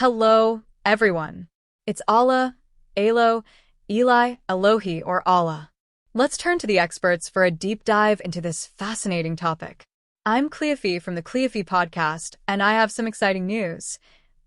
Hello, everyone. It's Aalah, Aloh, Eli, Elohi, or Allah. Let's turn to the experts for a deep dive into this fascinating topic. I'm Cleophee from the Cleophepodcast, and I have some exciting news.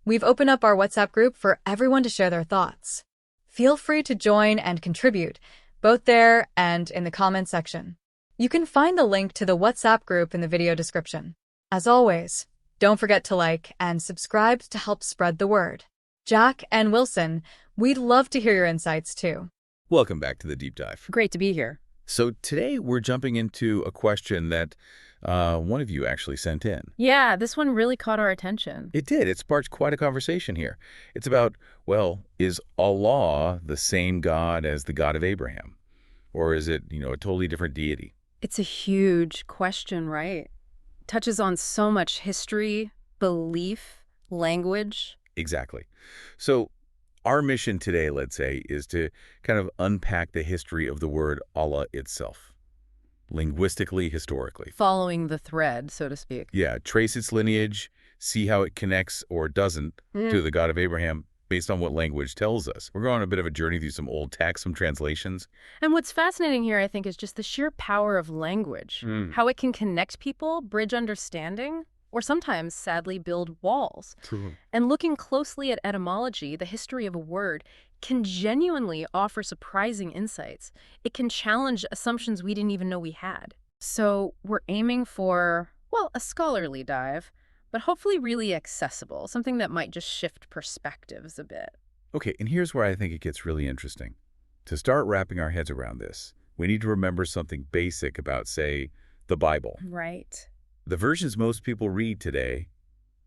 We've opened up our WhatsApp group for everyone to share their thoughts. Feel free to join and contribute, both there and in the comment section. You can find the link to the WhatsApp group in the video description. As always, don't forget to like and subscribe to help spread the word. Jack and Wilson, we'd love to hear your insights too. Welcome back to the deep dive. Great to be here. So today we're jumping into a question that one of you actually sent in. Yeah, this one really caught our attention. It did. It sparked quite a conversation here. It's about, well, is Allah the same God as the God of Abraham? Or is it, a totally different deity? It's a huge question, right? Touches on so much history, belief, language. Exactly. So our mission today, let's say, is to kind of unpack the history of the word Allah itself, linguistically, historically. Following the thread, so to speak. Yeah, trace its lineage, see how it connects or doesn't to the God of Abraham based on what language tells us. We're going on a bit of a journey through some old texts, some translations. And what's fascinating here, I think, is just the sheer power of language. How it can connect people, bridge understanding, or sometimes, sadly, build walls. True. And looking closely at etymology, the history of a word, can genuinely offer surprising insights. It can challenge assumptions we didn't even know we had. So we're aiming for, well, a scholarly dive, but hopefully really accessible, something that might just shift perspectives a bit. Okay, and here's where I think it gets really interesting. To start wrapping our heads around this, we need to remember something basic about, say, the Bible. Right. The versions most people read today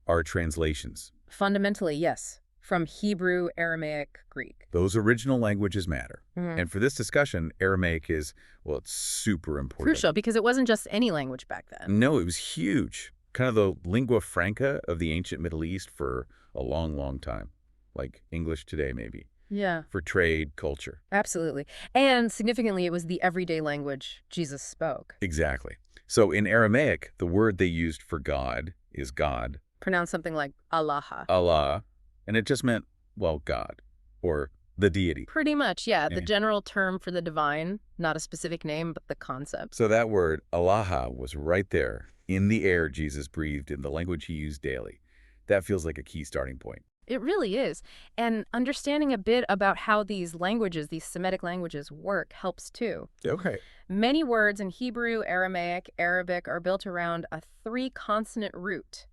are translations. Fundamentally, yes. From Hebrew, Aramaic, Greek. Those original languages matter. And for this discussion, Aramaic is, well, it's super important. Crucial, because it wasn't just any language back then. No, it was huge. Kind of the lingua franca of the ancient Middle East for a long, long time. Like English today, maybe. Yeah. For trade, culture. Absolutely. And significantly, it was the everyday language Jesus spoke. Exactly. So in Aramaic, the word they used for God is God. Pronounced something like Aalah. Allah. And it just meant, well, God. Or the deity. Pretty much, yeah. The general term for the divine, not a specific name, but the concept. So that word, Aalah, was right there in the air Jesus breathed in the language he used daily. That feels like a key starting point. It really is. And understanding a bit about how these languages, these Semitic languages, work helps too. Okay. Many words in Hebrew, Aramaic, Arabic are built around a 3-consonant root,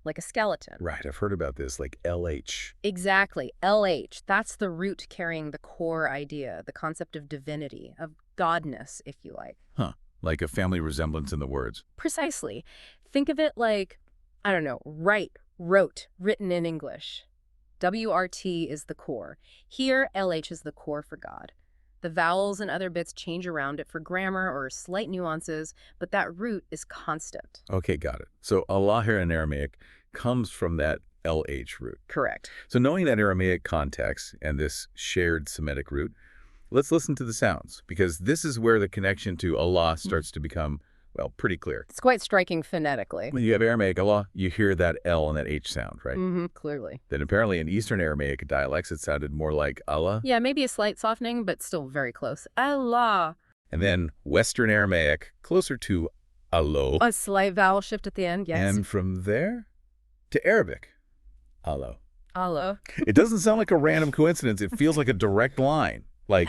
like a skeleton. Right, I've heard about this, like LH. Exactly, LH. That's the root carrying the core idea, the concept of divinity, of godness, if you like. Huh, like a family resemblance in the words. Precisely. Think of it like, I don't know, write, wrote, written in English. WRT is the core. Here, LH is the core for God. The vowels and other bits change around it for grammar or slight nuances, but that root is constant. Okay, got it. So Allah here in Aramaic comes from that LH root. Correct. So knowing that Aramaic context and this shared Semitic root, let's listen to the sounds, because this is where the connection to Allah starts to become, well, pretty clear. It's quite striking phonetically. When you have Aramaic Allah, you hear that L and that H sound, right? Clearly. Then apparently in Eastern Aramaic dialects, it sounded more like Allah. Yeah, maybe a slight softening, but still very close. Allah. And then Western Aramaic, closer to Aaloh. A slight vowel shift at the end, yes. And from there to Arabic, Aaloh. Aaloh. It doesn't sound like a random coincidence. It feels like a direct line, like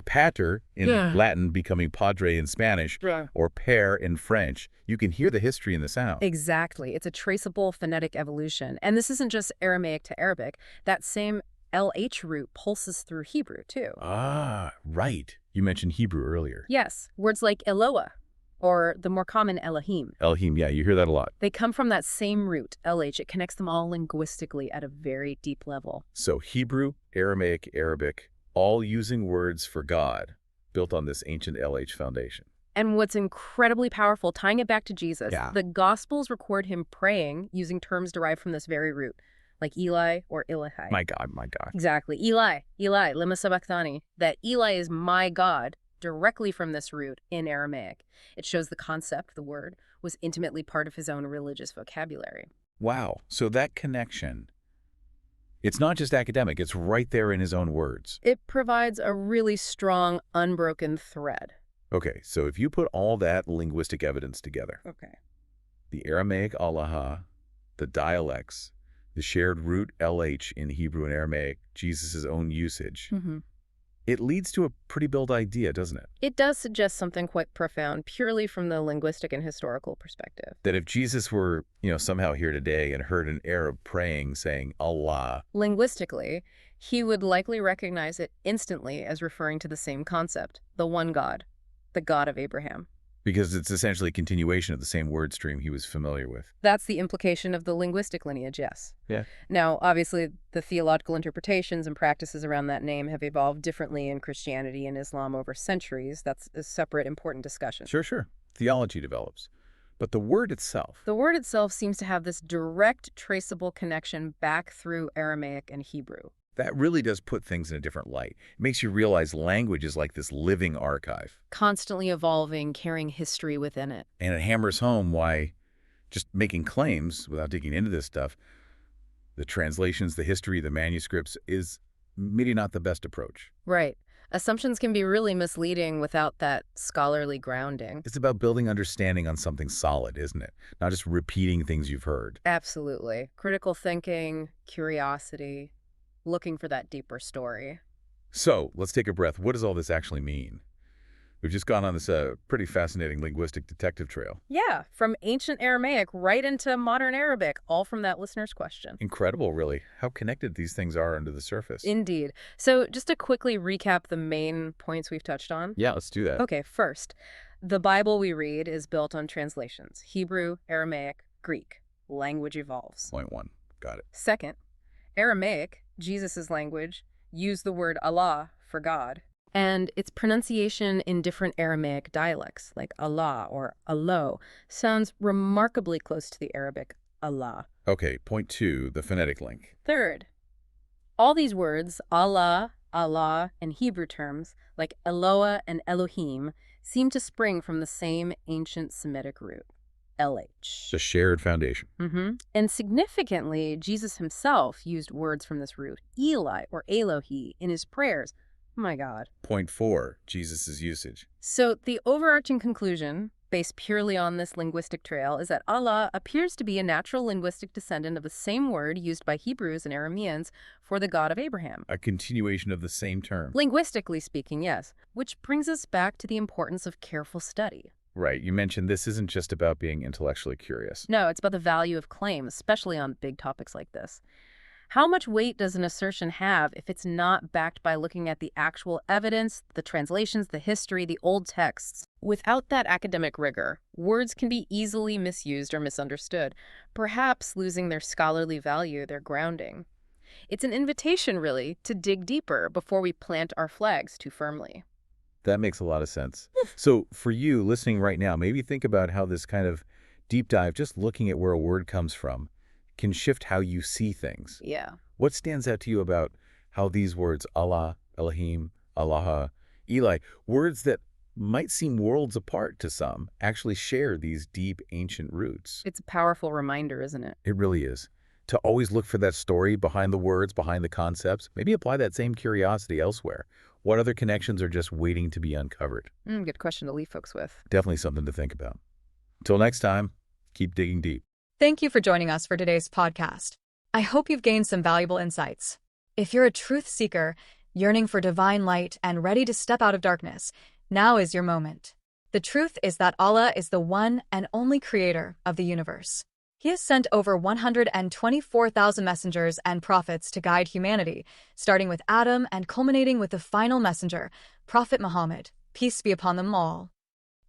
pater in Latin becoming padre in Spanish, or père in French. You can hear the history in the sound. Exactly. It's a traceable phonetic evolution. And this isn't just Aramaic to Arabic. That same LH root pulses through Hebrew, too. Ah, right. You mentioned Hebrew earlier. Yes. Words like Eloah, or the more common Elohim. Elohim, yeah, you hear that a lot. They come from that same root, LH. It connects them all linguistically at a very deep level. So Hebrew, Aramaic, Arabic, all using words for God, built on this ancient LH foundation. And what's incredibly powerful, tying it back to Jesus, the Gospels record him praying using terms derived from this very root, like Eli or Elohi. My God, my God. Exactly. Eli, lema sabachthani. That Eli is my God, directly from this root in Aramaic. It shows the concept, the word, was intimately part of his own religious vocabulary. Wow. So that connection It's not just academic, it's right there in his own words. It provides a really strong, unbroken thread. Okay, so if you put all that linguistic evidence together, the Aramaic Aalah, the dialects, the shared root LH in Hebrew and Aramaic, Jesus' own usage, it leads to a pretty bold idea, doesn't it? It does suggest something quite profound, purely from the linguistic and historical perspective. That if Jesus were, somehow here today and heard an Arab praying, saying Allah, linguistically, he would likely recognize it instantly as referring to the same concept, the one God, the God of Abraham. Because it's essentially a continuation of the same word stream he was familiar with. That's the implication of the linguistic lineage, yes. Yeah. Now, obviously, the theological interpretations and practices around that name have evolved differently in Christianity and Islam over centuries. That's a separate, important discussion. Sure. Theology develops. But the word itself... The word itself seems to have this direct, traceable connection back through Aramaic and Hebrew. That really does put things in a different light. It makes you realize language is like this living archive. Constantly evolving, carrying history within it. And it hammers home why just making claims, without digging into this stuff, the translations, the history, the manuscripts, is maybe not the best approach. Right. Assumptions can be really misleading without that scholarly grounding. It's about building understanding on something solid, isn't it? Not just repeating things you've heard. Absolutely. Critical thinking, curiosity, looking for that deeper story. So, let's take a breath. What does all this actually mean? We've just gone on this pretty fascinating linguistic detective trail. Yeah, from ancient Aramaic right into modern Arabic, all from that listener's question. Incredible, really, how connected these things are under the surface. Indeed. So just to quickly recap the main points we've touched on. Yeah, let's do that. Okay, first, the Bible we read is built on translations. Hebrew, Aramaic, Greek. Language evolves. Point one. Got it. Second, Aramaic, Jesus' language, used the word Allah for God, and its pronunciation in different Aramaic dialects, like Allah or Aloh, sounds remarkably close to the Arabic Allah. Okay, point two, the phonetic link. Third, all these words, Allah, Allah, and Hebrew terms, like Eloah and Elohim, seem to spring from the same ancient Semitic root. LH. The shared foundation. And significantly, Jesus himself used words from this root, Eli or Elohi, in his prayers. Oh my God. Point four, Jesus' usage. So the overarching conclusion, based purely on this linguistic trail, is that Allah appears to be a natural linguistic descendant of the same word used by Hebrews and Arameans for the God of Abraham. A continuation of the same term. Linguistically speaking, yes. Which brings us back to the importance of careful study. Right. You mentioned this isn't just about being intellectually curious. No, it's about the value of claim, especially on big topics like this. How much weight does an assertion have if it's not backed by looking at the actual evidence, the translations, the history, the old texts? Without that academic rigor, words can be easily misused or misunderstood, perhaps losing their scholarly value, their grounding. It's an invitation, really, to dig deeper before we plant our flags too firmly. That makes a lot of sense. So for you listening right now, maybe think about how this kind of deep dive, just looking at where a word comes from, can shift how you see things. Yeah. What stands out to you about how these words, Allah, Elohim, Allah, Eli, words that might seem worlds apart to some, actually share these deep ancient roots? It's a powerful reminder, isn't it? It really is. To always look for that story behind the words, behind the concepts, maybe apply that same curiosity elsewhere. What other connections are just waiting to be uncovered? Good question to leave folks with. Definitely something to think about. Until next time, keep digging deep. Thank you for joining us for today's podcast. I hope you've gained some valuable insights. If you're a truth seeker, yearning for divine light and ready to step out of darkness, now is your moment. The truth is that Allah is the one and only creator of the universe. He has sent over 124,000 messengers and prophets to guide humanity, starting with Adam and culminating with the final messenger, Prophet Muhammad, peace be upon them all.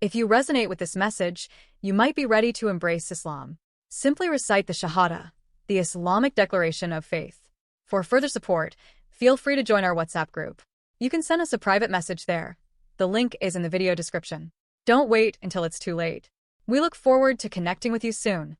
If you resonate with this message, you might be ready to embrace Islam. Simply recite the Shahada, the Islamic declaration of faith. For further support, feel free to join our WhatsApp group. You can send us a private message there. The link is in the video description. Don't wait until it's too late. We look forward to connecting with you soon.